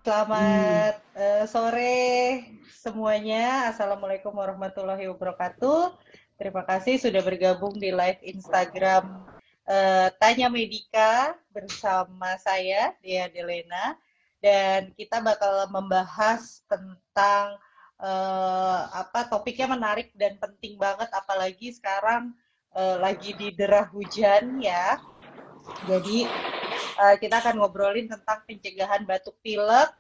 Hmm. Selamat sore semuanya. Assalamualaikum warahmatullahi wabarakatuh. Terima kasih sudah bergabung di live Instagram Tanya Medika bersama saya, Dea Delena. Dan kita bakal membahas tentang topiknya menarik dan penting banget, apalagi sekarang lagi didera hujan ya. Jadi kita akan ngobrolin tentang pencegahan batuk pilek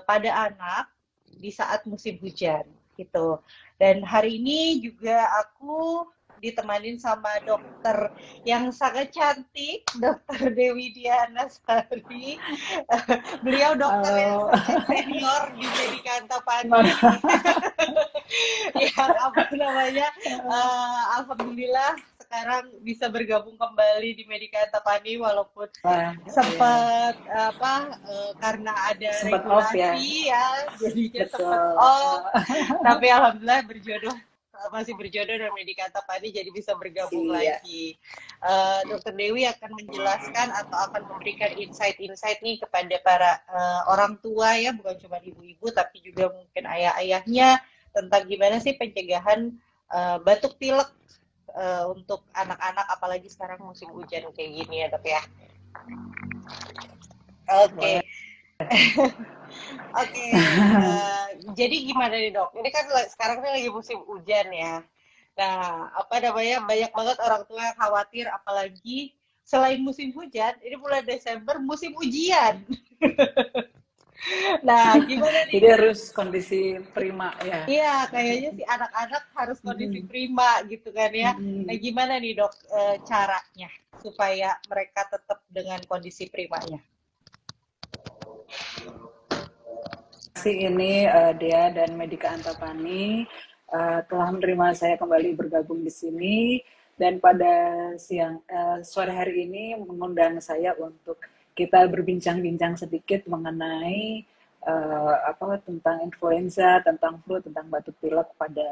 pada anak di saat musim hujan gitu. Dan hari ini juga aku ditemanin sama dokter yang sangat cantik, Dokter Dewi Diana Sari. Beliau dokter yang Halo. sangat senior di Medika Antapani. Yang alhamdulillah sekarang bisa bergabung kembali di Medika Antapani walaupun Wah, ya. sempat karena ada Sempat off ya. regulasi ya jadinya sempat Betul. off, tapi alhamdulillah masih berjodoh dengan Medika Antapani jadi bisa bergabung Iya. lagi. Dokter Dewi akan menjelaskan atau akan memberikan insight-insight nih kepada para orang tua ya, bukan cuma ibu-ibu tapi juga mungkin ayah-ayahnya, tentang gimana sih pencegahan batuk pilek untuk anak-anak, apalagi sekarang musim hujan kayak gini ya dok ya. Oke. Boleh. Oke. Jadi gimana nih dok? Ini kan sekarang kan lagi musim hujan ya. Nah, banyak banget orang tua yang khawatir, apalagi selain musim hujan, ini bulan Desember musim ujian. Nah, gimana nih? Jadi harus kondisi prima ya. Iya, kayaknya sih anak-anak harus kondisi prima gitu kan ya. Nah, gimana nih dok caranya supaya mereka tetap dengan kondisi primanya? Ini Dea dan Medika Antapani telah menerima saya kembali bergabung di sini, dan pada sore hari ini mengundang saya untuk kita berbincang-bincang sedikit mengenai tentang influenza, tentang flu, tentang batuk pilek pada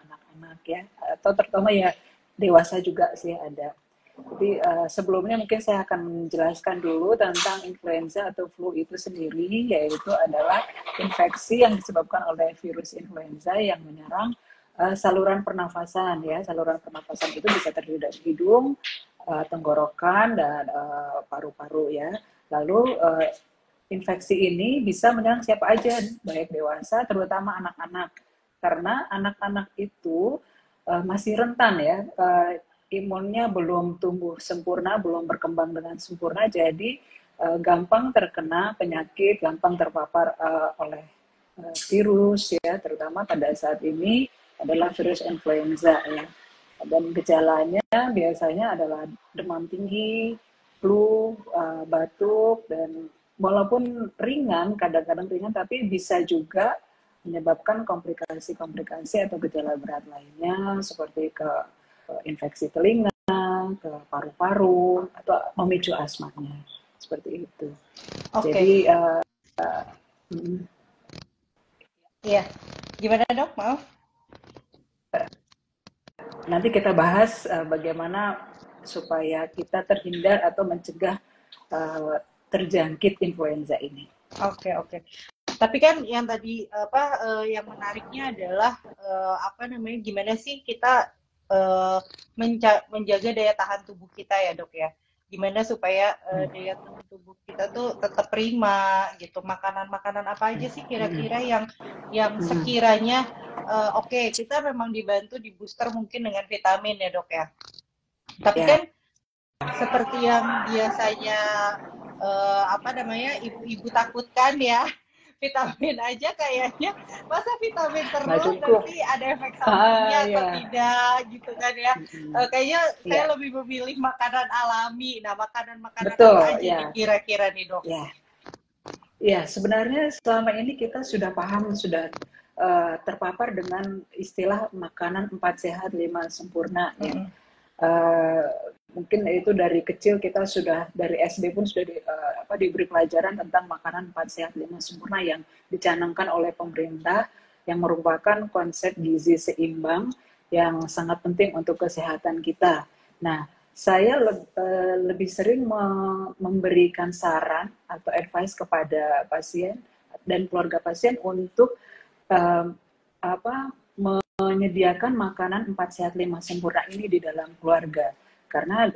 anak-anak ya, atau terutama ya dewasa juga sih ada. Jadi sebelumnya mungkin saya akan menjelaskan dulu tentang influenza atau flu itu sendiri, yaitu adalah infeksi yang disebabkan oleh virus influenza yang menyerang saluran pernafasan ya. Saluran pernafasan itu bisa terdiri dari hidung, tenggorokan, dan paru-paru ya. Lalu infeksi ini bisa menyerang siapa aja, baik dewasa, terutama anak-anak. Karena anak-anak itu masih rentan ya, imunnya belum tumbuh sempurna, belum berkembang dengan sempurna, jadi gampang terkena penyakit, gampang terpapar oleh virus ya, terutama pada saat ini adalah virus influenza ya. Dan gejalanya biasanya adalah demam tinggi, flu, batuk, dan walaupun ringan, kadang-kadang ringan, tapi bisa juga menyebabkan komplikasi-komplikasi atau gejala berat lainnya seperti infeksi telinga, ke paru-paru, atau memicu asmanya, seperti itu. Oke. Jadi Iya, gimana dok? Maaf. nanti kita bahas bagaimana supaya kita terhindar atau mencegah terjangkit influenza ini. Oke. Tapi kan yang tadi yang menariknya adalah gimana sih kita menjaga daya tahan tubuh kita ya dok ya. Gimana supaya daya tahan tubuh kita tuh tetap prima gitu. Makanan-makanan apa aja sih kira-kira yang sekiranya kita memang dibantu di booster mungkin dengan vitamin ya dok ya. Tapi kan seperti yang biasanya ibu-ibu takutkan ya, vitamin aja kayaknya, masa vitamin terus nanti ada efek sampingnya atau tidak gitu kan ya. Kayaknya saya lebih memilih makanan alami. Nah, makanan-makanan apa aja nih kira-kira nih dok? Ya, sebenarnya selama ini kita sudah paham, sudah terpapar dengan istilah makanan 4 sehat 5 sempurna ya. Mungkin itu dari kecil kita sudah, dari SD pun sudah diberi pelajaran tentang makanan 4 sehat 5 sempurna yang dicanangkan oleh pemerintah, yang merupakan konsep gizi seimbang yang sangat penting untuk kesehatan kita. Nah, saya lebih sering memberikan saran atau advice kepada pasien dan keluarga pasien untuk um, apa menyediakan makanan 4 sehat 5 sempurna ini di dalam keluarga. Karena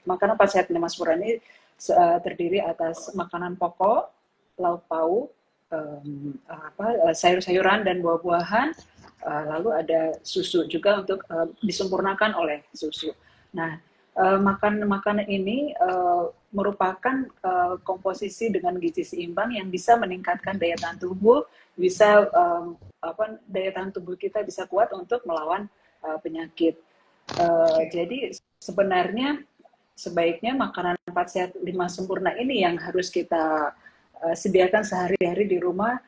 makanan 4 sehat 5 sempurna ini terdiri atas makanan pokok, lauk pauk, sayur-sayuran dan buah-buahan, lalu ada susu juga untuk disempurnakan oleh susu. Nah, makanan ini merupakan komposisi dengan gizi seimbang yang bisa meningkatkan daya tahan tubuh, bisa daya tahan tubuh kita bisa kuat untuk melawan penyakit. Jadi sebenarnya sebaiknya makanan 4 sehat 5 sempurna ini yang harus kita sediakan sehari-hari di rumah.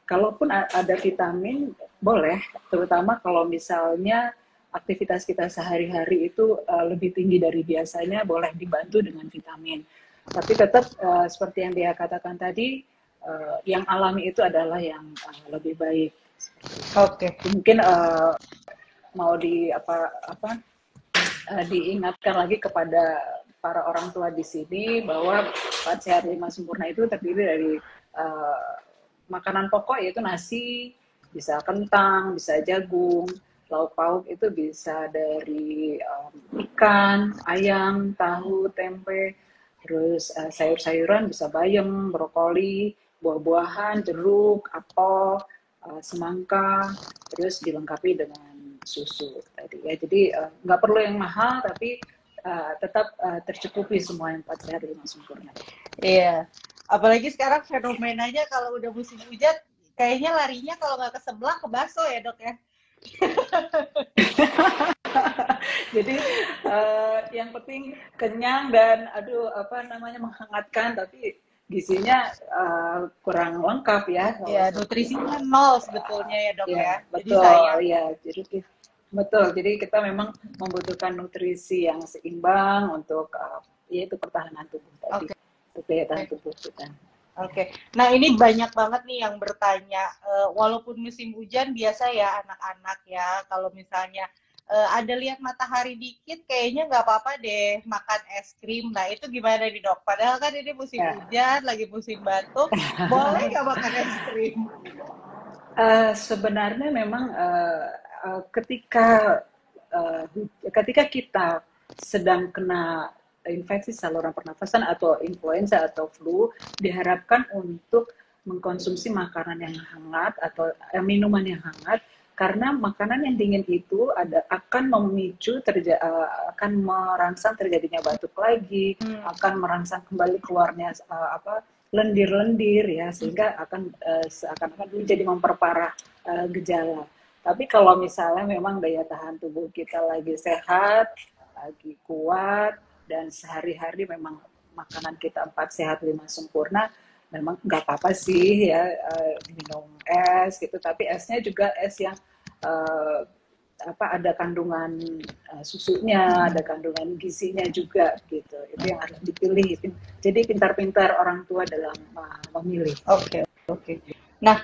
Kalaupun ada vitamin boleh, terutama kalau misalnya aktivitas kita sehari-hari itu lebih tinggi dari biasanya, boleh dibantu dengan vitamin. Tapi tetap seperti yang dia katakan tadi, yang alami itu adalah yang lebih baik. Oke. Mungkin mau diingatkan lagi kepada para orang tua di sini bahwa 4 sehat 5 sempurna itu terdiri dari makanan pokok, yaitu nasi, bisa kentang, bisa jagung. Lauk pauk itu bisa dari ikan, ayam, tahu, tempe, terus sayur-sayuran bisa bayam, brokoli, buah-buahan, jeruk, apel, semangka, terus dilengkapi dengan susu tadi ya. Jadi nggak perlu yang mahal, tapi tetap tercukupi semua yang 4 sehat 5 sempurna. Iya. Apalagi sekarang fenomenanya kalau udah musim hujan, kayaknya larinya kalau nggak ke sebelah ke bakso ya dok ya. Jadi yang penting kenyang dan menghangatkan, tapi gizinya kurang lengkap ya. Ya, nutrisinya nol sebetulnya ya dok ya. Betul, jadi sayang. Ya. Betul. Jadi kita memang membutuhkan nutrisi yang seimbang untuk yaitu pertahanan tubuh tadi. Daya tahan tubuh kita. Oke. Nah ini banyak banget nih yang bertanya, walaupun musim hujan biasa ya anak-anak ya, kalau misalnya ada lihat matahari dikit, kayaknya nggak apa-apa deh makan es krim. Nah itu gimana nih dok? Padahal kan ini musim hujan, lagi musim batuk, boleh nggak makan es krim? Sebenarnya memang ketika kita sedang kena infeksi saluran pernafasan atau influenza atau flu, diharapkan untuk mengkonsumsi makanan yang hangat atau minuman yang hangat, karena makanan yang dingin itu akan memicu akan merangsang terjadinya batuk lagi, akan merangsang kembali keluarnya lendir-lendir ya, sehingga akan jadi memperparah gejala. Tapi kalau misalnya memang daya tahan tubuh kita lagi sehat, lagi kuat, dan sehari-hari memang makanan kita 4 sehat 5 sempurna, memang nggak apa-apa sih ya minum es gitu, tapi esnya juga es yang ada kandungan susunya, ada kandungan gizinya juga gitu. Itu yang harus dipilih. Jadi pintar-pintar orang tua dalam memilih. Oke. Nah,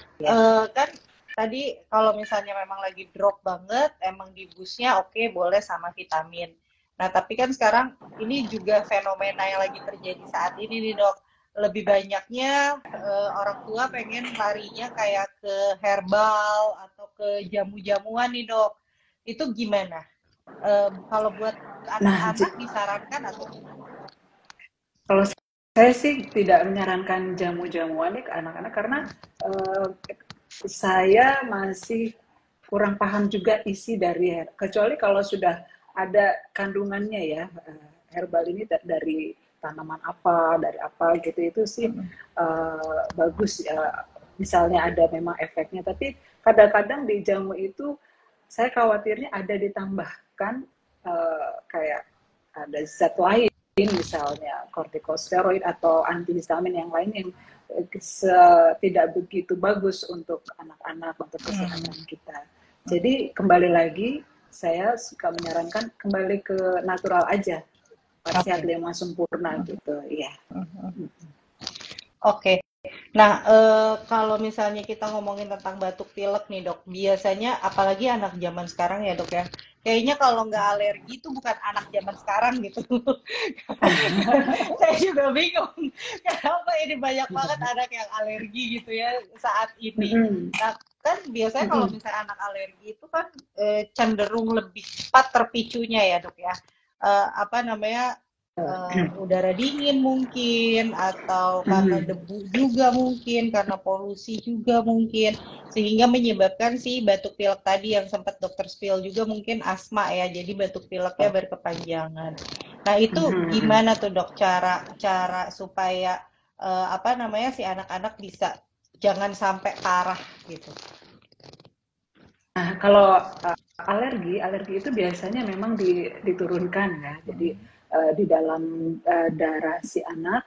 kan tadi kalau misalnya memang lagi drop banget, emang di busnya oke, boleh sama vitamin. Nah, tapi kan sekarang ini juga fenomena yang lagi terjadi saat ini nih dok. Lebih banyaknya orang tua pengen larinya kayak ke herbal atau ke jamu-jamuan nih dok. Itu gimana? Kalau buat anak-anak disarankan atau gimana? Kalau saya sih tidak menyarankan jamu-jamuan ke anak-anak, karena saya masih kurang paham juga isi dari kecuali kalau sudah ada kandungannya ya, herbal ini dari tanaman apa, dari apa gitu, itu sih bagus ya, misalnya ada memang efeknya. Tapi kadang-kadang di jamu itu saya khawatirnya ada ditambahkan kayak ada zat lain, misalnya kortikosteroid atau antihistamin yang lain yang tidak begitu bagus untuk anak-anak, untuk kesehatan kita. Jadi kembali lagi, saya suka menyarankan kembali ke natural aja, sehat 5 sempurna gitu, ya. Oke. Nah, kalau misalnya kita ngomongin tentang batuk pilek nih dok, biasanya apalagi anak zaman sekarang ya dok ya, kayaknya kalau nggak alergi itu bukan anak zaman sekarang gitu. Saya juga bingung, kenapa ini banyak banget anak yang alergi gitu ya saat ini. Mm-mm. Nah, kan biasanya kalau Mm-mm. misalnya anak alergi itu kan cenderung lebih cepat terpicunya ya dok ya. Apa namanya, udara dingin mungkin, atau karena Mm-mm. debu juga mungkin, karena polusi juga mungkin, sehingga menyebabkan si batuk pilek tadi yang sempat dokter spill juga mungkin asma ya, jadi batuk pileknya berkepanjangan. Nah itu Mm-mm. gimana tuh dok cara cara supaya apa namanya si anak-anak bisa jangan sampai parah gitu. Nah, kalau alergi itu biasanya memang diturunkan ya. Jadi di dalam darah si anak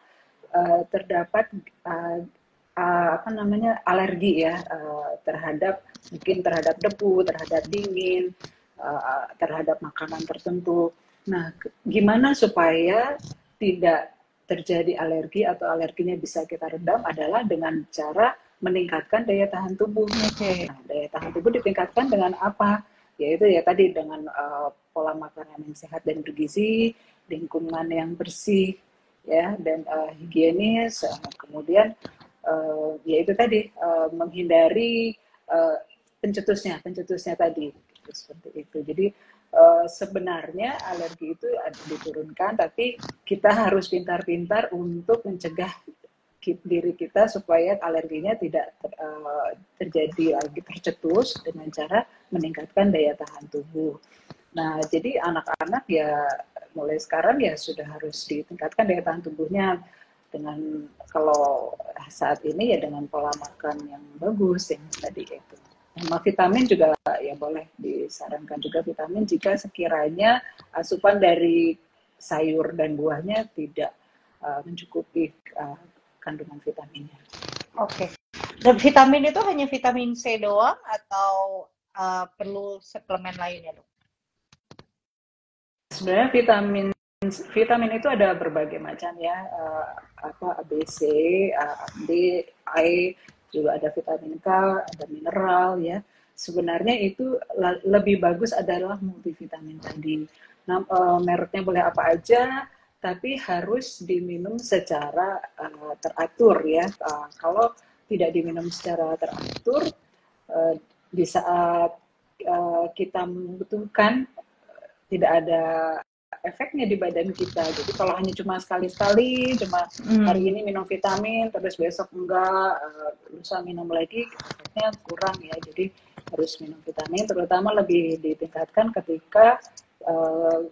terdapat uh, apa namanya alergi ya terhadap mungkin terhadap debu, terhadap dingin, terhadap makanan tertentu. Nah, gimana supaya tidak terjadi alergi atau alerginya bisa kita redam adalah dengan cara meningkatkan daya tahan tubuh. Oke. Nah, daya tahan tubuh ditingkatkan dengan apa? Yaitu ya tadi dengan pola makanan yang sehat dan bergizi, lingkungan yang bersih, ya dan higienis, kemudian yaitu tadi menghindari uh, pencetusnya tadi, gitu, seperti itu. Jadi sebenarnya alergi itu diturunkan, tapi kita harus pintar-pintar untuk mencegah diri kita supaya alerginya tidak terjadi lagi tercetus dengan cara meningkatkan daya tahan tubuh. Nah, jadi anak-anak ya mulai sekarang ya sudah harus ditingkatkan daya tahan tubuhnya dengan kalau saat ini ya dengan pola makan yang bagus yang tadi itu. Sama vitamin juga ya boleh disarankan juga vitamin jika sekiranya asupan dari sayur dan buahnya tidak mencukupi kandungan vitaminnya. Oke. Dan vitamin itu hanya vitamin C doang atau perlu suplemen lain ya dok? Sebenarnya vitamin vitamin itu ada berbagai macam ya, apa A, B, C, D, E, juga ada vitamin K, ada mineral ya. Sebenarnya itu lebih bagus adalah multivitamin tadi. Nah, mereknya boleh apa aja, tapi harus diminum secara teratur ya. Kalau tidak diminum secara teratur, uh, di saat kita membutuhkan tidak ada efeknya di badan kita. Jadi kalau hanya cuma sekali-sekali, cuma hari ini minum vitamin, terus besok enggak, lusa minum lagi, efeknya kurang ya. Jadi harus minum vitamin, terutama lebih ditingkatkan ketika uh,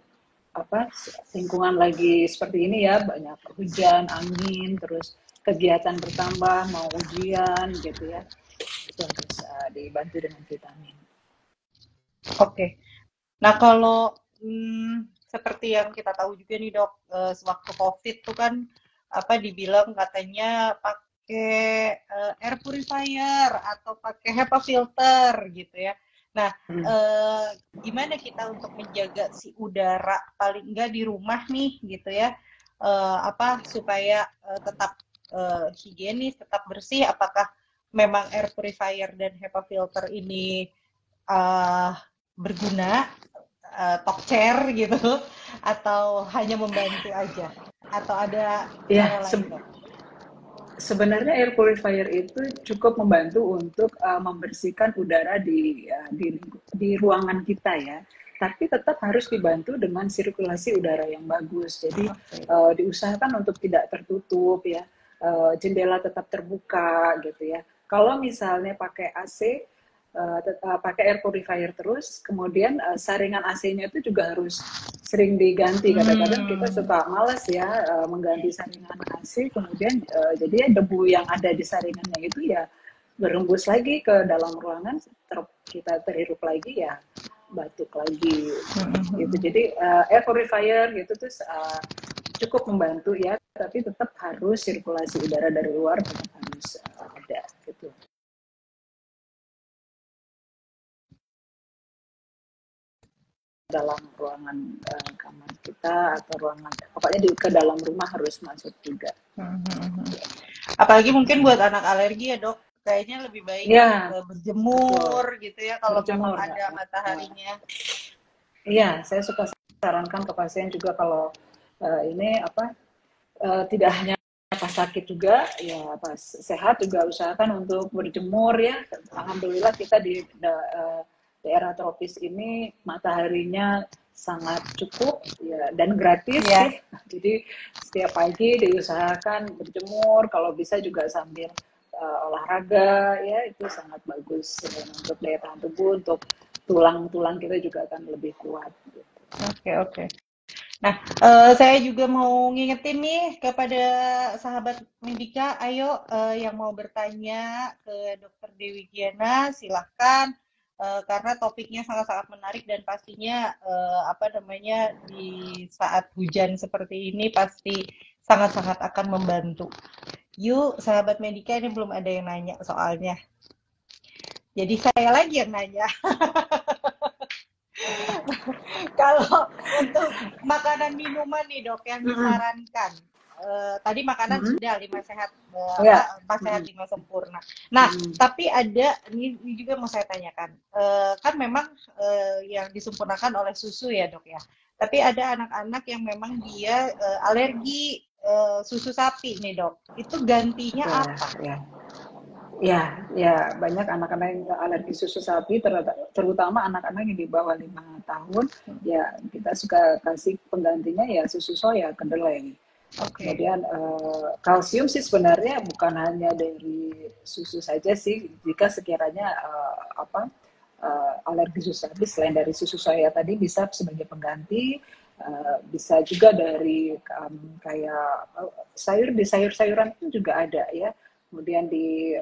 apa lingkungan lagi seperti ini ya, banyak hujan, angin, terus kegiatan bertambah, mau ujian gitu ya. Itu harus dibantu dengan vitamin. Oke. Nah kalau seperti yang kita tahu juga nih dok, sewaktu COVID tuh kan apa dibilang katanya pakai air purifier atau pakai HEPA filter gitu ya. Nah, gimana kita untuk menjaga si udara paling enggak di rumah nih gitu ya, apa supaya tetap higienis, tetap bersih? Apakah memang air purifier dan HEPA filter ini uh, berguna, talk chair gitu, atau hanya membantu aja, atau ada Ya, cara lain dok? sebenarnya air purifier itu cukup membantu untuk membersihkan udara di ruangan kita ya. Tapi tetap harus dibantu dengan sirkulasi udara yang bagus. Jadi diusahakan untuk tidak tertutup ya. Jendela tetap terbuka gitu ya. Kalau misalnya pakai AC, pakai air purifier terus, kemudian saringan AC-nya itu juga harus sering diganti. Kadang-kadang kita suka males ya mengganti saringan AC, kemudian jadi debu yang ada di saringannya itu ya berembus lagi ke dalam ruangan, kita terhirup lagi ya batuk lagi gitu. Jadi air purifier gitu terus cukup membantu ya, tapi tetap harus sirkulasi udara dari luar tetap harus ada gitu. Dalam ruangan kamar kita atau ruangan pokoknya ke dalam rumah harus masuk juga. Apalagi mungkin buat anak alergi ya dok, kayaknya lebih baik Ya, betul. berjemur gitu ya kalau memang Berjemur. ada mataharinya. Iya, saya suka sarankan ke pasien juga kalau ini apa tidak hanya pas sakit juga, ya pas sehat juga usahakan untuk berjemur ya. Alhamdulillah kita di daerah tropis ini mataharinya sangat cukup ya dan gratis Iya. ya. Jadi setiap pagi diusahakan berjemur, kalau bisa juga sambil olahraga ya, itu sangat bagus untuk daya tahan tubuh, untuk tulang-tulang kita juga akan lebih kuat. Gitu. Oke. Nah, saya juga mau ngingetin nih kepada sahabat Medika, ayo yang mau bertanya ke Dokter Dewi Giana, silahkan. Karena topiknya sangat-sangat menarik dan pastinya apa namanya di saat hujan seperti ini pasti sangat-sangat akan membantu. Yuk, sahabat Medika, ini belum ada yang nanya soalnya. Jadi saya lagi yang nanya. Kalau untuk makanan minuman nih dok yang disarankan, tadi makanan sudah 5 sehat, Ya. 4 sehat 5 sempurna. Nah, tapi ada ini juga mau saya tanyakan, kan memang yang disempurnakan oleh susu ya dok ya. Tapi ada anak-anak yang memang dia alergi susu sapi nih dok. Itu gantinya apa? Ya, banyak anak-anak yang alergi susu sapi, terutama anak-anak yang di bawah 5 tahun, ya kita suka kasih penggantinya ya susu soya kedelai. Kemudian kalsium sih sebenarnya bukan hanya dari susu saja sih, jika sekiranya alergi susu sapi selain dari susu soya tadi bisa sebagai pengganti, bisa juga dari kayak sayur, di sayur-sayuran pun juga ada ya. Kemudian di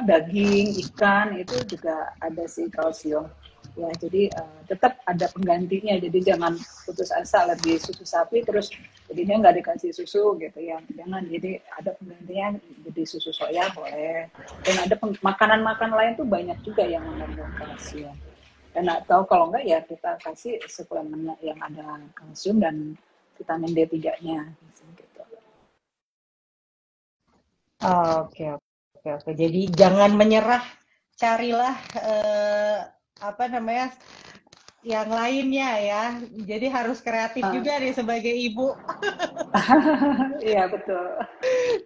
daging, ikan itu juga ada sih kalsium. Ya, jadi tetap ada penggantinya. Jadi jangan putus asa alergi susu sapi terus jadinya nggak dikasih susu gitu ya. Jangan. Jadi ada penggantinya, jadi susu soya boleh. Dan ada makanan-makanan lain tuh banyak juga yang mengandung kalsium. Dan atau kalau enggak ya kita kasih suplemen yang ada kalsium dan vitamin D3-nya gitu. Oke. Jadi jangan menyerah, carilah apa namanya yang lainnya ya. Jadi harus kreatif juga nih sebagai ibu. Iya betul.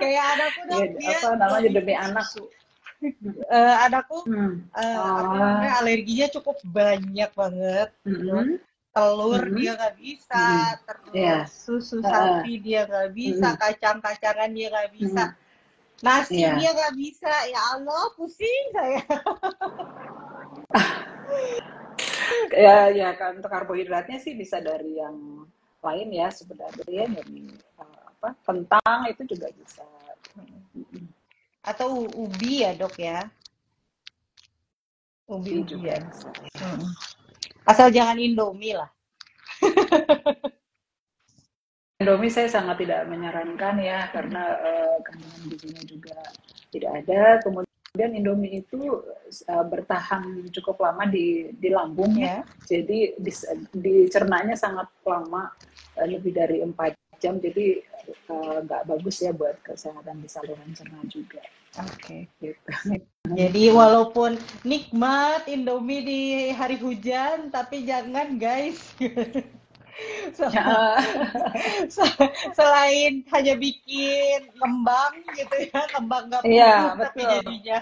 Kayak anakku dok, dia Apa nggak namanya demi bisa anak. susu. Anakku apa namanya Oh. alerginya cukup banyak banget dok. Telur dia nggak bisa, terus Iya. susu sapi dia nggak bisa, kacang-kacangan dia nggak bisa. Nasi dia nggak bisa, ya Allah pusing saya. Ya kan untuk karbohidratnya sih bisa dari yang lain ya sebenarnya, dari kentang itu juga bisa. Atau ubi ya dok ya, Ubi juga ubi-ubian. bisa. Asal jangan Indomie lah. Indomie saya sangat tidak menyarankan ya, karena kandungan gizinya juga tidak ada. Kemudian Indomie itu bertahan cukup lama di lambung ya. Jadi dicernanya sangat lama, lebih dari 4 jam. Jadi nggak bagus ya buat kesehatan di saluran cerna juga. Oke. Gitu. Jadi walaupun nikmat Indomie di hari hujan, tapi jangan guys. Selain hanya bikin kembang gitu ya, kembang gak tumbuh tapi jadinya.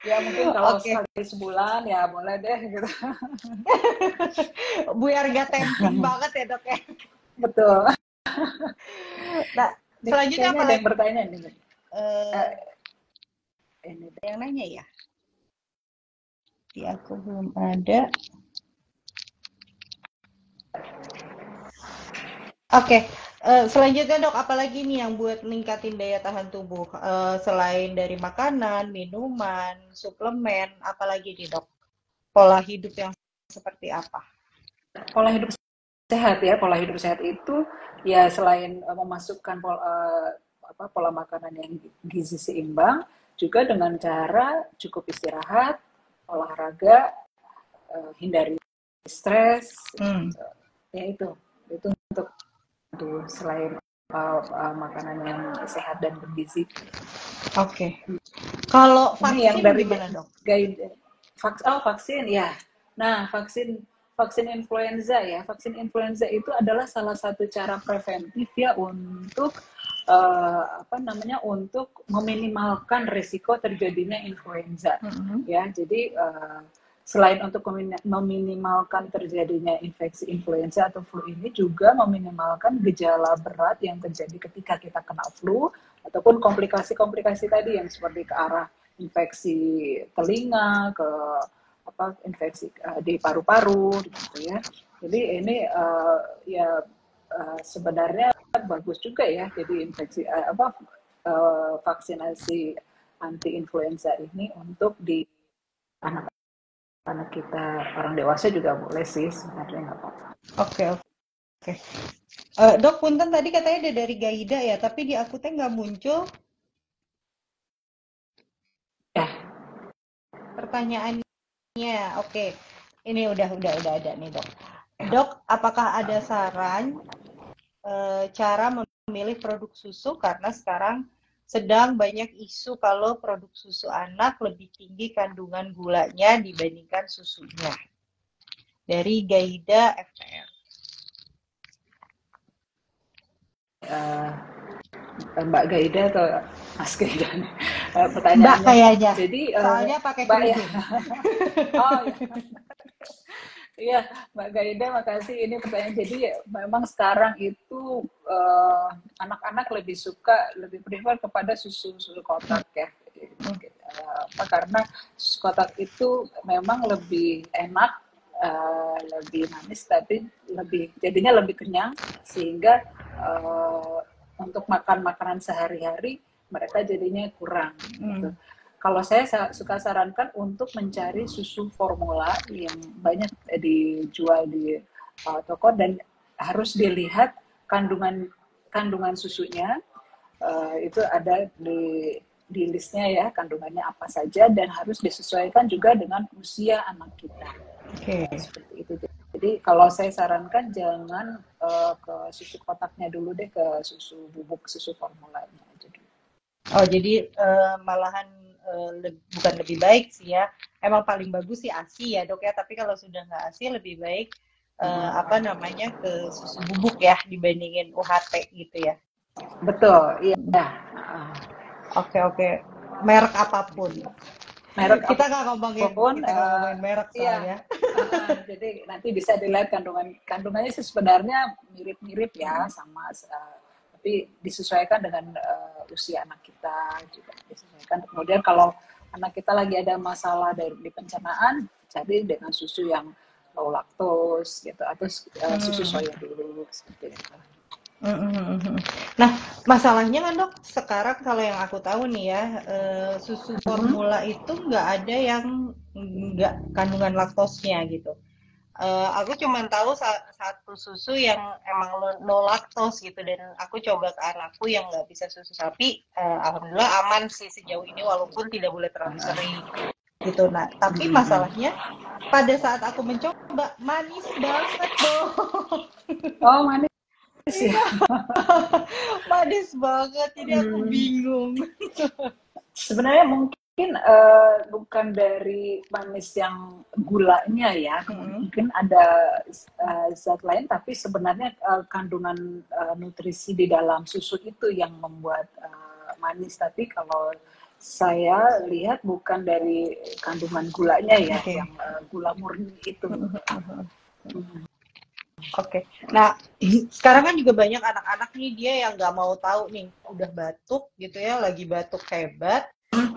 Ya mungkin kalau sekali sebulan ya boleh deh gitu. Biar gak tempting banget ya dok ya. Betul. Nah, selanjutnya apa ada yang bertanya nih? Ini yang nanya ya. Di aku belum ada. Oke, selanjutnya dok, apalagi nih yang buat meningkatin daya tahan tubuh? Selain dari makanan, minuman, suplemen, apalagi nih dok? Pola hidup yang seperti apa? Pola hidup sehat ya, pola hidup sehat itu ya selain memasukkan pola makanan yang gizi seimbang, juga dengan cara cukup istirahat, olahraga, hindari stres, ya itu untuk selain makanan yang sehat dan bergizi. Oke. Kalau Ini yang vaksin dari gimana, Dok? vaksin ya. Nah, vaksin influenza ya. Vaksin influenza itu adalah salah satu cara preventif ya untuk untuk meminimalkan risiko terjadinya influenza. Ya, jadi selain untuk meminimalkan terjadinya infeksi influenza atau flu ini juga meminimalkan gejala berat yang terjadi ketika kita kena flu ataupun komplikasi-komplikasi tadi yang seperti ke arah infeksi telinga, ke infeksi di paru-paru gitu ya. Jadi ini sebenarnya bagus juga ya. Jadi vaksinasi anti influenza ini untuk di anak kita, orang dewasa juga boleh sih sebenarnya, nggak apa-apa. Oke. Dok, punten tadi katanya dari Gaida ya, tapi di aku teh nggak muncul Ya. pertanyaannya. Oke, ini udah ada nih, Dok. Dok, apakah ada saran cara memilih produk susu karena sekarang sedang banyak isu kalau produk susu anak lebih tinggi kandungan gulanya dibandingkan susunya. Dari Gaida FTR. Mbak Gaida atau Mas Gaida nih pertanyaannya. Mbak kayaknya. Jadi soalnya pakai Mbak ya. kerudung. Oh ya. Iya, Mbak Gaida, makasih. Ini pertanyaan. Jadi memang sekarang itu anak-anak lebih prefer kepada susu kotak ya. Karena susu kotak itu memang lebih enak, lebih manis, tapi jadinya lebih kenyang, sehingga untuk makan makanan sehari-hari mereka jadinya kurang. Gitu. Kalau saya suka sarankan untuk mencari susu formula yang banyak dijual di toko dan harus dilihat kandungan susunya, itu ada di listnya ya, kandungannya apa saja, dan harus disesuaikan juga dengan usia anak kita. Seperti itu. Jadi kalau saya sarankan jangan ke susu kotaknya dulu deh, ke susu bubuk, susu formulanya aja dulu. Oh, jadi malahan bukan lebih baik sih ya. Emang paling bagus sih ASI ya, Dok ya. Tapi kalau sudah nggak ASI lebih baik ke susu bubuk ya dibandingin UHT gitu ya. Betul, iya. Oke. Merek apapun. Kita nggak ngomongin merek soalnya. Iya. Jadi nanti bisa dilihat kandungannya sih sebenarnya mirip-mirip ya sama, tapi disesuaikan dengan usia anak kita juga disesuaikan. Kemudian kalau anak kita lagi ada masalah di pencernaan, cari dengan susu yang low lactose gitu, atau susu soya dulu seperti itu. Nah, masalahnya kan, Dok, sekarang kalau yang aku tahu nih ya, susu formula itu nggak ada yang nggak kandungan laktosnya gitu. Aku cuma tahu satu susu yang emang no lactose gitu, dan aku coba ke anakku yang nggak bisa susu sapi, alhamdulillah aman sih sejauh ini walaupun tidak boleh terlalu sering gitu. Nah, tapi masalahnya pada saat aku mencoba manis banget, Dok. Oh, manis ya. Manis banget, jadi aku bingung. Sebenarnya mungkin bukan dari manis yang gulanya ya, mungkin ada zat lain, tapi sebenarnya kandungan nutrisi di dalam susu itu yang membuat manis. Tapi kalau saya lihat bukan dari kandungan gulanya ya, yang gula murni itu. Oke. Nah, sekarang kan juga banyak anak-anak nih, dia yang nggak mau tahu nih, udah batuk gitu ya, lagi batuk hebat,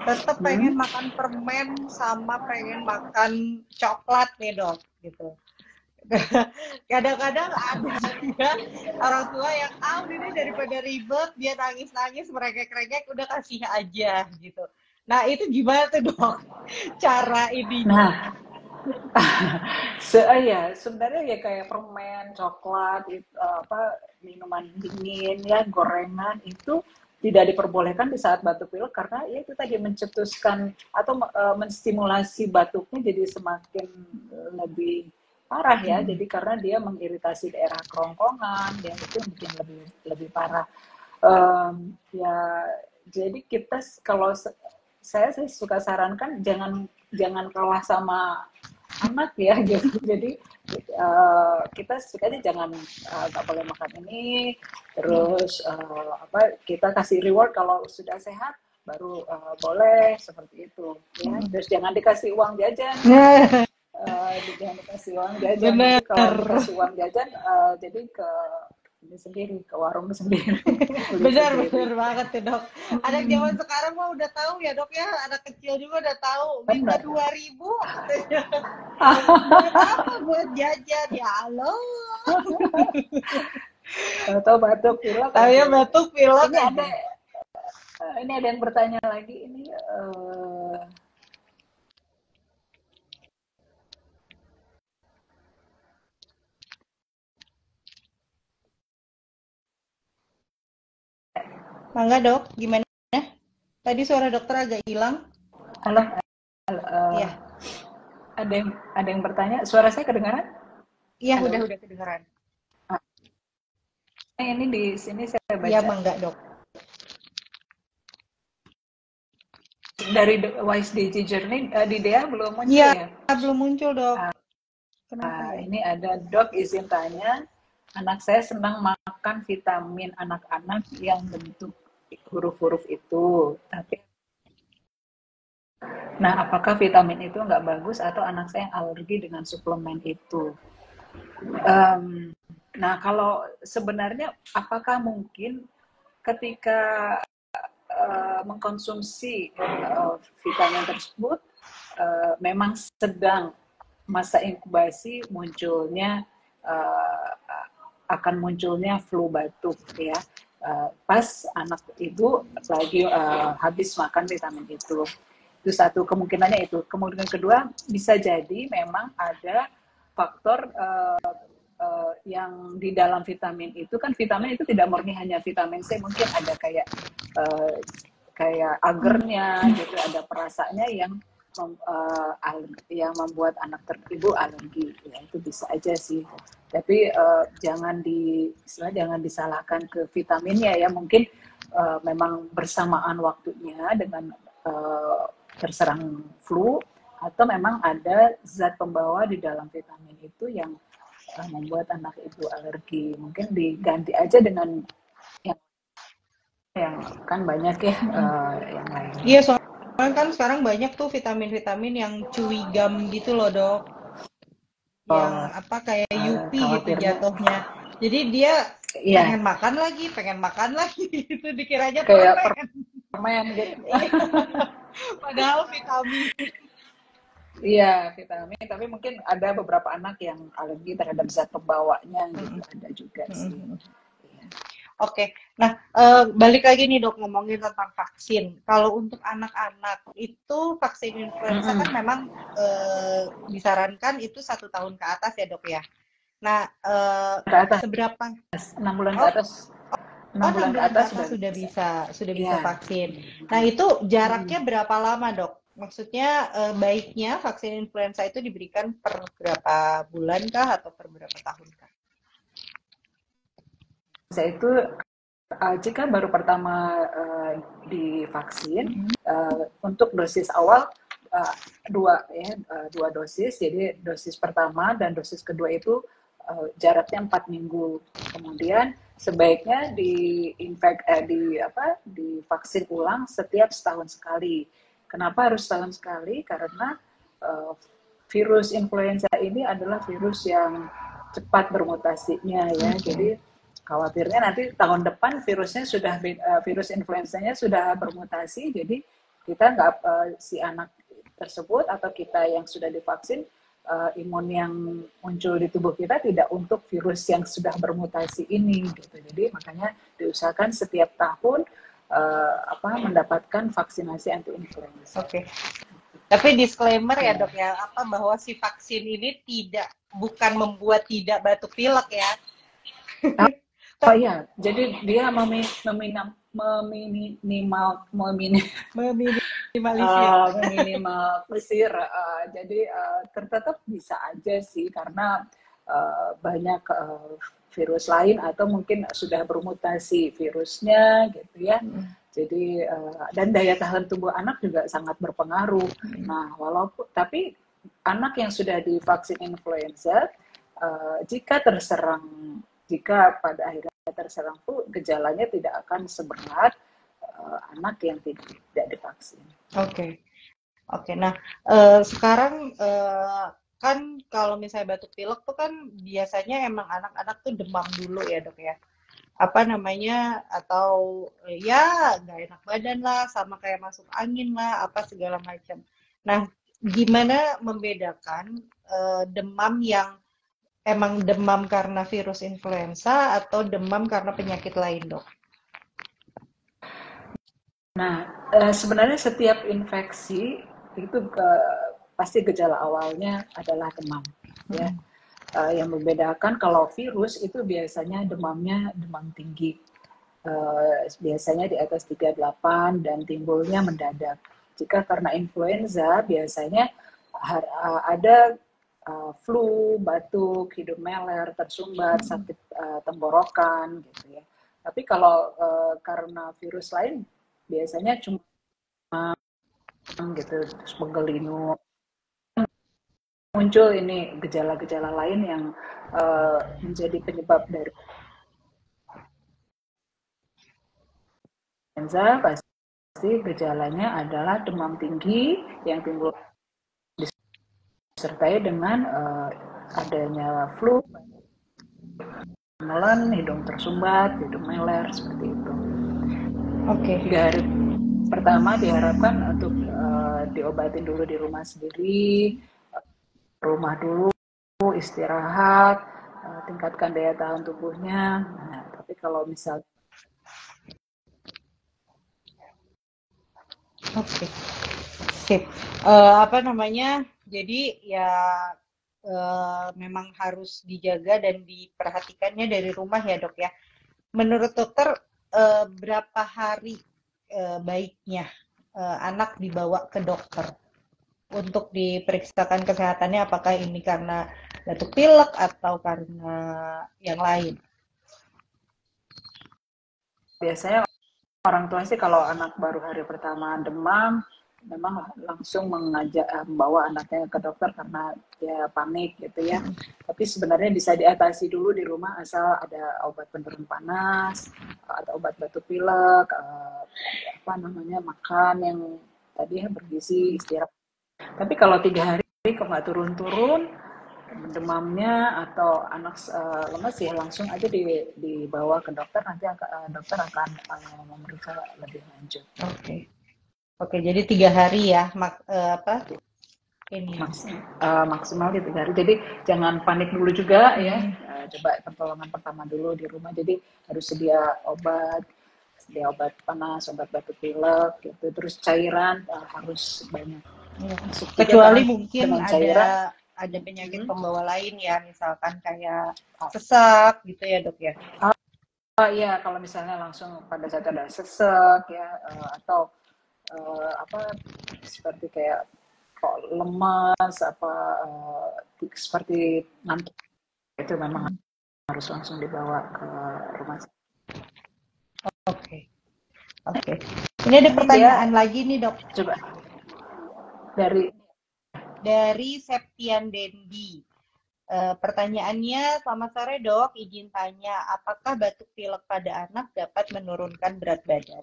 tetap pengen makan permen sama pengen makan coklat nih, Dok, gitu. Kadang-kadang ada juga orang tua yang ini daripada ribet, dia nangis-nangis, merengek-rengek, udah kasih aja gitu. Nah, itu gimana tuh, Dok? Cara ininya? Sebenarnya ya kayak permen, coklat, minuman dingin ya, gorengan itu tidak diperbolehkan di saat batuk pilek, karena ya itu tadi mencetuskan atau menstimulasi batuknya jadi semakin lebih parah ya. Jadi karena dia mengiritasi daerah kerongkongan, yang itu mungkin lebih lebih parah. Ya, jadi kita kalau saya sih suka sarankan jangan kalah sama anak ya gitu. Jadi kita sukanya jangan nggak boleh makan ini, terus apa kita kasih reward kalau sudah sehat baru boleh seperti itu ya. Terus jangan dikasih uang jajan. Jangan dikasih uang jajan. Nanti kalau Bener. dikasih uang jajan jadi ke ini sendiri, ke warung sendiri. Benar, benar banget tuh dok. Anak zaman sekarang mah udah tahu ya dok ya, anak kecil juga udah tahu. Minta 2.000 katanya. Buat apa? Buat jajan ya Allah. Atau batuk pilek. Saya batuk pilek. Ini ada yang bertanya lagi ini. Mangga dok, gimana? Tadi suara dokter agak hilang. Halo, Iya. Ada yang bertanya, suara saya kedengaran? Iya, udah kedengaran. Ini di sini saya baca. Iya, mangga dok. Dari Wise Digi Journey, di Dea belum muncul ya? Iya, belum muncul dok. Kenapa ya? Ini ada dok izin tanya, anak saya senang makan vitamin anak-anak yang bentuk huruf-huruf itu, tapi nah apakah vitamin itu nggak bagus atau anak saya yang alergi dengan suplemen itu? Nah kalau sebenarnya apakah mungkin ketika mengkonsumsi vitamin tersebut memang sedang masa inkubasi munculnya akan munculnya flu batuk ya pas anak ibu lagi habis makan vitamin itu satu kemungkinannya itu. Kemungkinan kedua bisa jadi memang ada faktor yang di dalam vitamin itu kan vitamin itu tidak murni hanya vitamin C, mungkin ada kayak agernya gitu, ada perasanya yang membuat anak ibu alergi ya, itu bisa aja sih. Tapi jangan disalahkan ke vitaminnya ya, mungkin memang bersamaan waktunya dengan terserang flu atau memang ada zat pembawa di dalam vitamin itu yang membuat anak ibu alergi. Mungkin diganti aja dengan yang kan banyak ya yang lain. Iya, soalnya kan sekarang banyak tuh vitamin-vitamin yang chewy gum gitu loh dok, yang apa kayak Yupi gitu jatuhnya. Jadi dia pengen makan lagi gitu, dikiranya kayak permen gitu. Padahal vitamin. Iya, vitamin, tapi mungkin ada beberapa anak yang alergi terhadap zat pembawanya gitu, ada juga sih. Oke, nah balik lagi nih dok, ngomongin tentang vaksin. Kalau untuk anak-anak itu vaksin influenza kan memang disarankan itu 1 tahun ke atas ya dok ya. Nah, seberapa? 6 bulan ke atas. 6 bulan ke atas sudah bisa vaksin. Nah itu jaraknya berapa lama dok? Maksudnya baiknya vaksin influenza itu diberikan per berapa bulan kah atau per berapa tahun kah? Itu jika baru pertama divaksin untuk dosis awal dua dosis, jadi dosis pertama dan dosis kedua itu jaraknya 4 minggu. Kemudian sebaiknya divaksin ulang setiap setahun sekali. Kenapa harus setahun sekali? Karena virus influenza ini adalah virus yang cepat bermutasinya ya. Jadi khawatirnya nanti tahun depan virus influenzanya sudah bermutasi, jadi kita si anak tersebut atau kita yang sudah divaksin imun yang muncul di tubuh kita tidak untuk virus yang sudah bermutasi ini gitu. Jadi makanya diusahakan setiap tahun mendapatkan vaksinasi anti influenza. Oke. Tapi disclaimer ya dok ya, bahwa si vaksin ini bukan membuat tidak batuk pilek ya. Oh iya, jadi dia meminimalisir minimalisir. meminimalisir. Jadi tetap bisa aja sih karena banyak virus lain atau mungkin sudah bermutasi virusnya gitu ya. Jadi dan daya tahan tubuh anak juga sangat berpengaruh. Nah, walaupun tapi anak yang sudah divaksin influenza jika pada akhirnya terserang flu, gejalanya tidak akan seberat anak yang tidak divaksin. Oke. Nah, sekarang kan kalau misalnya batuk pilek tuh kan biasanya emang anak-anak tuh demam dulu ya dok ya. Apa namanya, atau ya nggak enak badan lah, sama kayak masuk angin lah, apa segala macam. Nah, gimana membedakan demam yang emang demam karena virus influenza atau demam karena penyakit lain dok? Nah, sebenarnya setiap infeksi itu pasti gejala awalnya adalah demam, ya. Yang membedakan kalau virus itu biasanya demamnya demam tinggi, biasanya di atas 38 dan timbulnya mendadak. Jika karena influenza biasanya ada flu, batuk, hidung meler, tersumbat, sakit tenggorokan, gitu ya. Tapi kalau karena virus lain biasanya cuma gitu, terus menggelinu, muncul ini gejala-gejala lain yang menjadi penyebab dari influenza. Pasti gejalanya adalah demam tinggi yang timbul disertai dengan adanya flu, menelan, hidung tersumbat, hidung meler, seperti itu. Oke. Hari pertama diharapkan untuk diobatin dulu di rumah sendiri, rumah dulu, istirahat, tingkatkan daya tahan tubuhnya. Nah, tapi kalau misal Oke. Sip. Apa namanya? Jadi ya memang harus dijaga dan diperhatikannya dari rumah ya dok ya. Menurut dokter berapa hari baiknya anak dibawa ke dokter untuk diperiksakan kesehatannya, apakah ini karena batuk pilek atau karena yang lain? biasanya orang tua sih kalau anak baru hari pertama demam, memang langsung membawa anaknya ke dokter karena dia panik gitu ya. Tapi sebenarnya bisa diatasi dulu di rumah asal ada obat penurun panas atau obat batuk pilek, makan yang tadi bergizi, istirahat. Tapi kalau 3 hari kok nggak turun-turun demamnya atau anak lemas, ya langsung aja dibawa ke dokter, nanti dokter akan memeriksa lebih lanjut. Oke, jadi 3 hari ya ini maksimal di 3 hari. Jadi jangan panik dulu juga ya. Coba pertolongan pertama dulu di rumah. Jadi harus sedia obat panas, obat batuk pilek gitu. Terus cairan harus banyak. Kecuali mungkin ada penyakit pembawa lain ya, misalkan kayak sesak gitu ya dok ya. Iya, kalau misalnya langsung pada saat ada sesak ya, atau seperti kayak kok lemas seperti ngantuk, itu memang harus langsung dibawa ke rumah sakit. Oke. Ini ada pertanyaan lagi nih dok. Coba dari Septian Dendi. Pertanyaannya, selamat sore dok, izin tanya, apakah batuk pilek pada anak dapat menurunkan berat badan?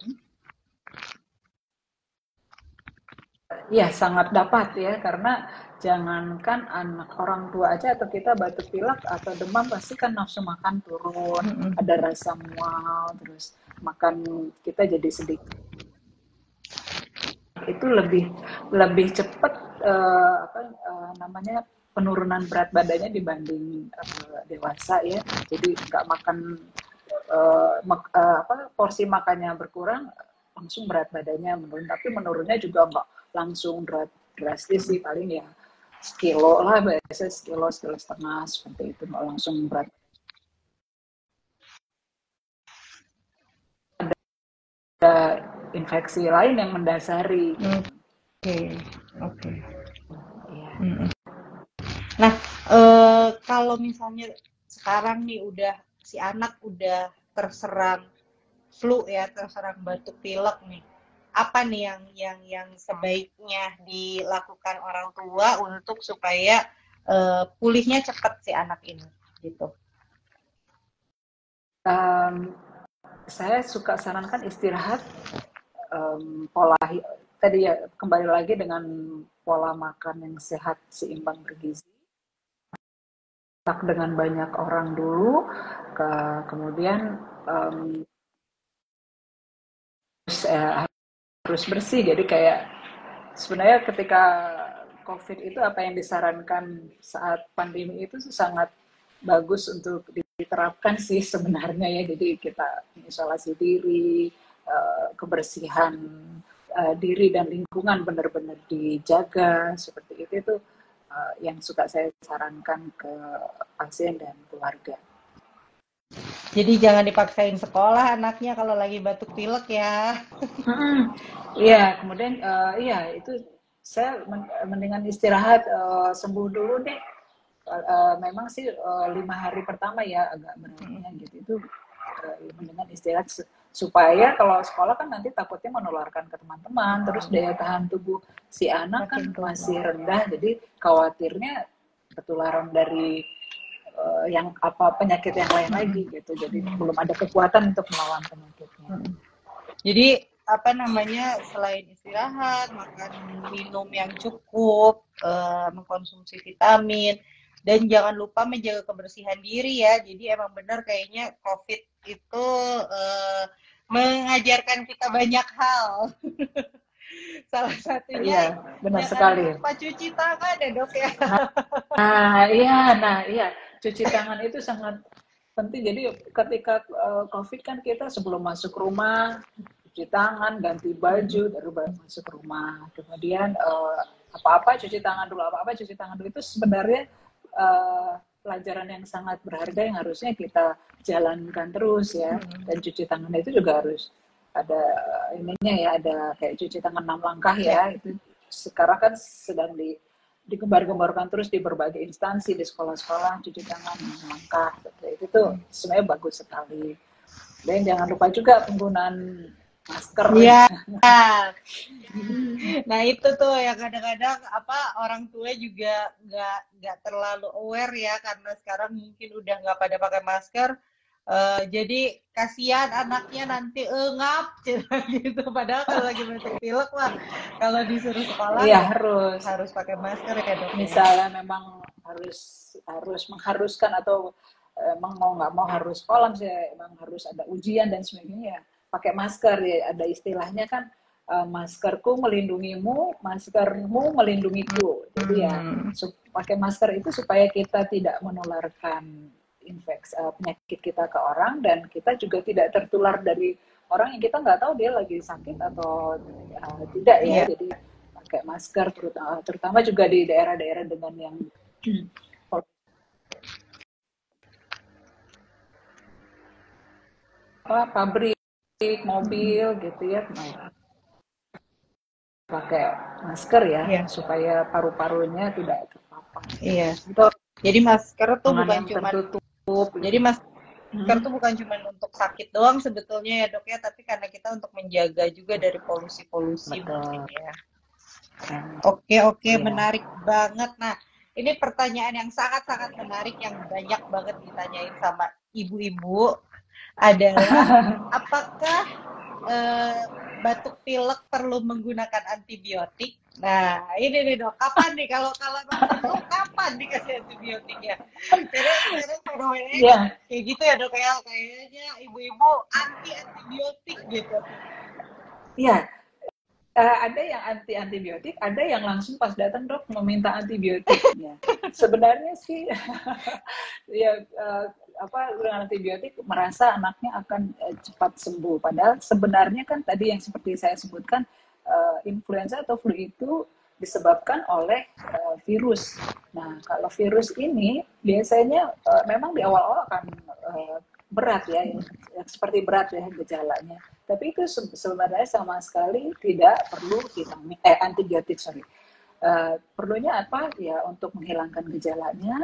Ya, sangat dapat ya, karena jangankan anak, orang tua aja atau kita batuk pilek atau demam pasti kan nafsu makan turun, ada rasa mual, terus makan kita jadi sedikit. Itu lebih cepat penurunan berat badannya dibanding dewasa ya. Jadi nggak makan porsi makannya berkurang, langsung berat badannya menurun. Tapi menurunnya juga nggak langsung drastis sih, paling ya sekilo lah, biasa sekilo setengah seperti itu, nggak langsung berat. Ada infeksi lain yang mendasari. Oke. Ya. Nah, kalau misalnya sekarang nih si anak udah terserang flu ya, terserang batuk pilek nih. Apa nih yang sebaiknya dilakukan orang tua untuk supaya pulihnya cepat si anak ini gitu. Saya suka sarankan istirahat, pola tadi ya kembali lagi dengan pola makan yang sehat, seimbang, bergizi, dengan banyak orang dulu, kemudian harus bersih. Jadi kayak sebenarnya ketika COVID itu apa yang disarankan saat pandemi itu sangat bagus untuk diterapkan sih sebenarnya ya. Jadi kita isolasi diri, kebersihan diri dan lingkungan benar-benar dijaga seperti itu yang suka saya sarankan ke pasien dan keluarga. Jadi jangan dipaksain sekolah anaknya kalau lagi batuk pilek ya. Iya, kemudian iya itu saya mendingan istirahat, sembuh dulu deh. Memang sih 5 hari pertama ya agak beratnya gitu, itu mendingan istirahat supaya kalau sekolah kan nanti takutnya menularkan ke teman-teman, terus daya tahan tubuh si anak kan masih rendah, jadi khawatirnya ketularan dari yang penyakit yang lain lagi gitu, jadi belum ada kekuatan untuk melawan penyakitnya. Jadi apa namanya, selain istirahat, makan minum yang cukup, mengkonsumsi vitamin, dan jangan lupa menjaga kebersihan diri ya. Jadi emang benar kayaknya COVID itu mengajarkan kita banyak hal. Salah satunya benar jangan sekali. lupa cuci tangan ya dok ya. Iya, cuci tangan itu sangat penting. Jadi ketika COVID kan kita sebelum masuk rumah cuci tangan, ganti baju, baru masuk rumah. Kemudian apa-apa cuci tangan dulu, cuci tangan dulu, itu sebenarnya pelajaran yang sangat berharga yang harusnya kita jalankan terus ya. Dan cuci tangan itu juga harus ada ininya ya, ada kayak cuci tangan 6 langkah ya. Itu sekarang kan sedang digembar-gemborkan terus di berbagai instansi, di sekolah-sekolah, cuci tangan 6 langkah. Itu tuh sebenarnya bagus sekali. Dan jangan lupa juga penggunaan masker. Iya. Nah itu tuh yang kadang-kadang orang tua juga nggak terlalu aware ya, karena sekarang mungkin udah nggak pada pakai masker. Jadi kasihan anaknya nanti ngap gitu. Padahal kalau lagi batuk pilek lah, kalau disuruh sekolah iya, harus pakai masker ya dok. Misalnya memang harus mengharuskan atau emang mau nggak mau harus sekolah, misalnya emang harus ada ujian dan sebagainya, pakai masker ya. Ada istilahnya kan, maskerku melindungimu, maskermu melindungiku. Jadi ya pakai masker itu supaya kita tidak menularkan penyakit kita ke orang, dan kita juga tidak tertular dari orang yang kita nggak tahu dia lagi sakit atau tidak ya. Jadi pakai masker, terutama juga di daerah-daerah dengan yang pabrik, mobil gitu ya, pakai masker ya, supaya paru-parunya tidak terpapar. Iya. Jadi masker tuh bukan cuma jadi masker tuh bukan cuma untuk sakit doang sebetulnya ya dok ya, tapi karena kita untuk menjaga juga dari polusi-polusi mungkin ya. Oke, menarik banget. Nah, ini pertanyaan yang sangat-sangat menarik yang banyak banget ditanyain sama ibu-ibu adalah apakah batuk pilek perlu menggunakan antibiotik? Nah, ini nih dok, kapan nih kalau batuk kapan dikasih antibiotiknya? Karena fenomenanya kayak gitu ya dok ya, kayaknya ibu-ibu antibiotik gitu. Iya. Ada yang antibiotik, ada yang langsung pas datang dok meminta antibiotiknya. Sebenarnya sih ya dengan antibiotik merasa anaknya akan cepat sembuh. Padahal sebenarnya kan tadi yang seperti saya sebutkan, influenza atau flu itu disebabkan oleh virus. Nah kalau virus ini biasanya memang di awal-awal akan berat ya, yang seperti berat ya gejalanya. Tapi itu sebenarnya sama sekali tidak perlu vitamin antibiotik, sorry. Perlunya apa ya, untuk menghilangkan gejalanya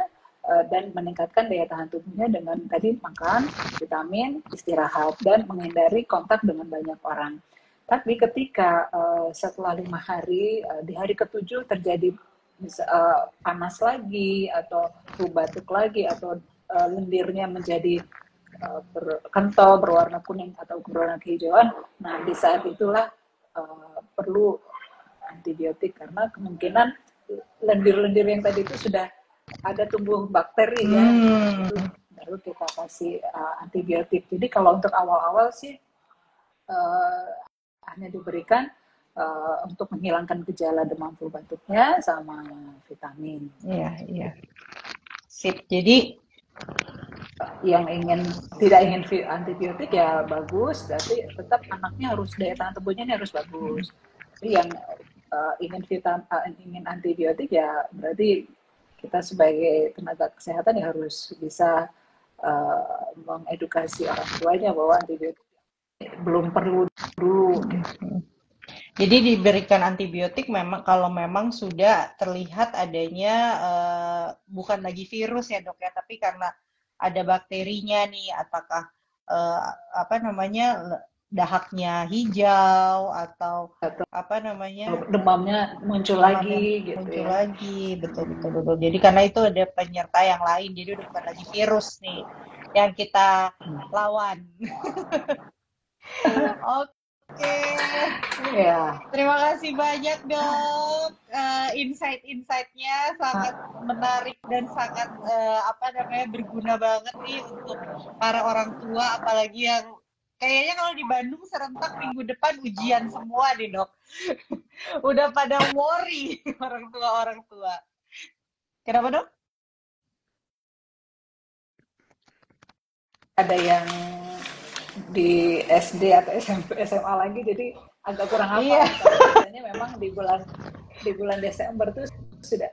dan meningkatkan daya tahan tubuhnya dengan tadi makan, vitamin, istirahat, dan menghindari kontak dengan banyak orang. Tapi ketika setelah 5 hari, di hari ketujuh terjadi panas lagi, atau flu batuk lagi, atau lendirnya menjadi kental berwarna kuning atau berwarna kehijauan, nah di saat itulah perlu antibiotik, karena kemungkinan lendir-lendir yang tadi itu sudah ada tumbuh bakteri ya, itu baru kita kasih antibiotik. Jadi kalau untuk awal-awal sih hanya diberikan untuk menghilangkan gejala demam flu batuknya sama vitamin. Iya, iya. Sip. Jadi yang tidak ingin antibiotik ya bagus, tapi tetap anaknya harus daya tahan tubuhnya ini harus bagus. Tapi yang ingin antibiotik ya berarti kita sebagai tenaga kesehatan ya harus bisa mengedukasi orang tuanya bahwa antibiotik belum perlu dulu. Jadi diberikan antibiotik memang kalau memang sudah terlihat adanya bukan lagi virus ya dok ya, tapi karena ada bakterinya nih, apakah apa namanya dahaknya hijau atau apa namanya demamnya muncul lagi gitu muncul ya. lagi, betul betul betul. Jadi karena itu ada penyerta yang lain, jadi udah bukan lagi virus nih yang kita lawan. Oke. Ya. Terima kasih banyak dok, insight-insightnya sangat menarik dan sangat apa namanya berguna banget nih untuk para orang tua, apalagi yang kayaknya kalau di Bandung serentak minggu depan ujian semua nih dok. Udah pada worry orang tua. Kenapa dok? Ada yang di SD atau SMP, SMA lagi, jadi agak kurang hafal. Iya. Biasanya memang di bulan Desember tuh sudah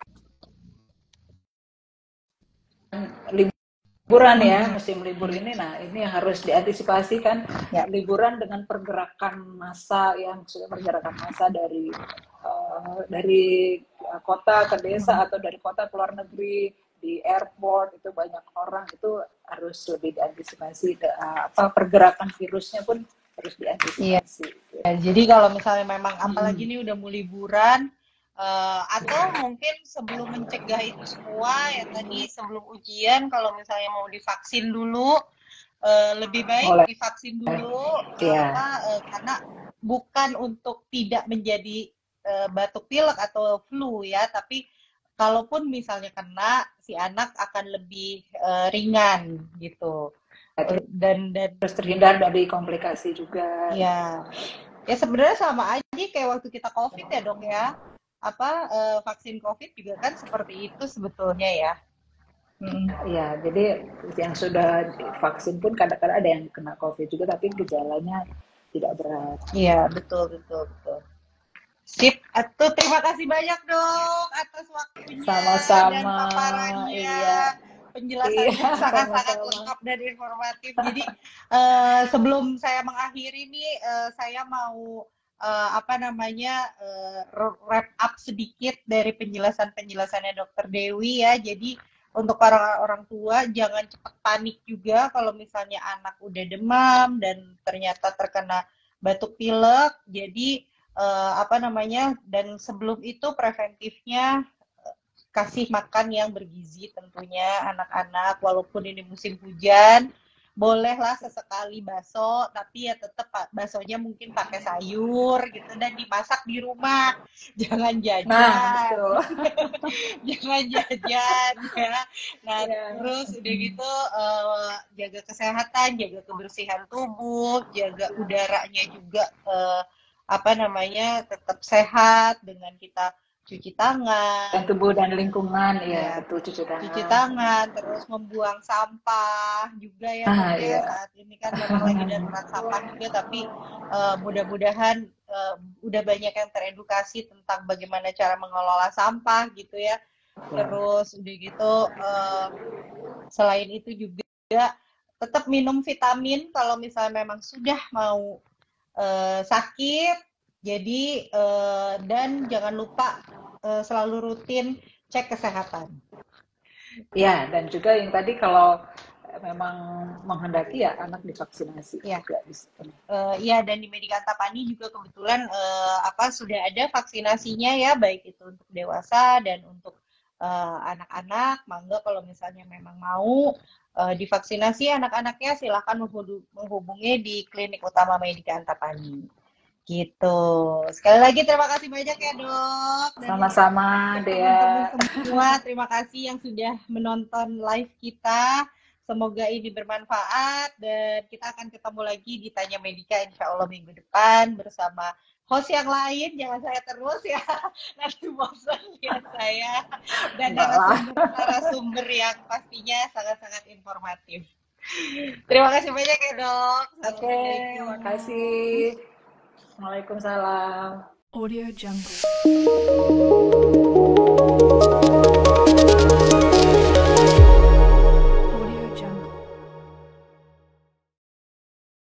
liburan ya, musim libur ini. Nah ini yang harus diantisipasi kan, ya. Liburan dengan pergerakan massa yang sudah pergerakan massa dari kota ke desa atau dari kota ke luar negeri, di airport itu banyak orang, itu harus lebih diantisipasi. Pergerakan virusnya pun harus diantisipasi. Iya. Jadi kalau misalnya memang apalagi ini udah mau liburan atau mungkin sebelum mencegah itu semua ya tadi sebelum ujian kalau misalnya mau divaksin dulu lebih baik divaksin dulu karena bukan untuk tidak menjadi batuk pilek atau flu ya, tapi kalaupun misalnya kena, si anak akan lebih ringan gitu. Dan terus terhindar dari komplikasi juga. Ya, ya sebenarnya sama aja kayak waktu kita COVID ya dok ya. Vaksin COVID juga kan seperti itu sebetulnya ya. Ya, jadi yang sudah divaksin pun kadang-kadang ada yang kena COVID juga, tapi gejalanya tidak berat. Iya, betul. Sip, terima kasih banyak dok atas waktunya sama-sama dan paparannya. iya. Penjelasannya sangat-sangat lengkap dan informatif. Jadi sebelum saya mengakhiri nih, saya mau wrap up sedikit dari penjelasannya Dokter Dewi ya. Jadi untuk orang tua jangan cepat panik juga kalau misalnya anak udah demam dan ternyata terkena batuk pilek. Jadi dan sebelum itu preventifnya kasih makan yang bergizi tentunya anak-anak, walaupun ini musim hujan bolehlah sesekali bakso, tapi ya tetap baksonya mungkin pakai sayur gitu dan dimasak di rumah, jangan jajan. Jangan jajan ya. Nah terus udah gitu jaga kesehatan, jaga kebersihan tubuh, jaga udaranya juga tetap sehat dengan kita cuci tangan, dan tubuh dan lingkungan ya, betul, cuci tangan, terus membuang sampah juga ya saat ini kan memang lagi darurat sampah juga, tapi mudah-mudahan udah banyak yang teredukasi tentang bagaimana cara mengelola sampah gitu ya. Terus udah gitu selain itu juga tetap minum vitamin kalau misalnya memang sudah mau sakit. Jadi dan jangan lupa selalu rutin cek kesehatan. Ya, dan juga yang tadi kalau memang menghendaki ya anak divaksinasi Ya. juga di situ. Ya, dan di Medika Antapani juga kebetulan sudah ada vaksinasinya ya, baik itu untuk dewasa dan untuk anak-anak. Mangga kalau misalnya memang mau divaksinasi anak-anaknya, silahkan menghubungi di klinik utama Medika Antapani. Gitu. Sekali lagi terima kasih banyak ya dok. Dan Sama-sama, teman-teman Dea. semua, terima kasih yang sudah menonton live kita. Semoga ini bermanfaat dan kita akan ketemu lagi di Tanya Medika insya Allah minggu depan bersama host yang lain. Jangan saya terus ya, nanti bosan lihat saya. Dan narasumber yang pastinya sangat-sangat informatif. Terima kasih banyak ya dok. Oke, terima kasih. Waalaikumsalam. Audio Jungle.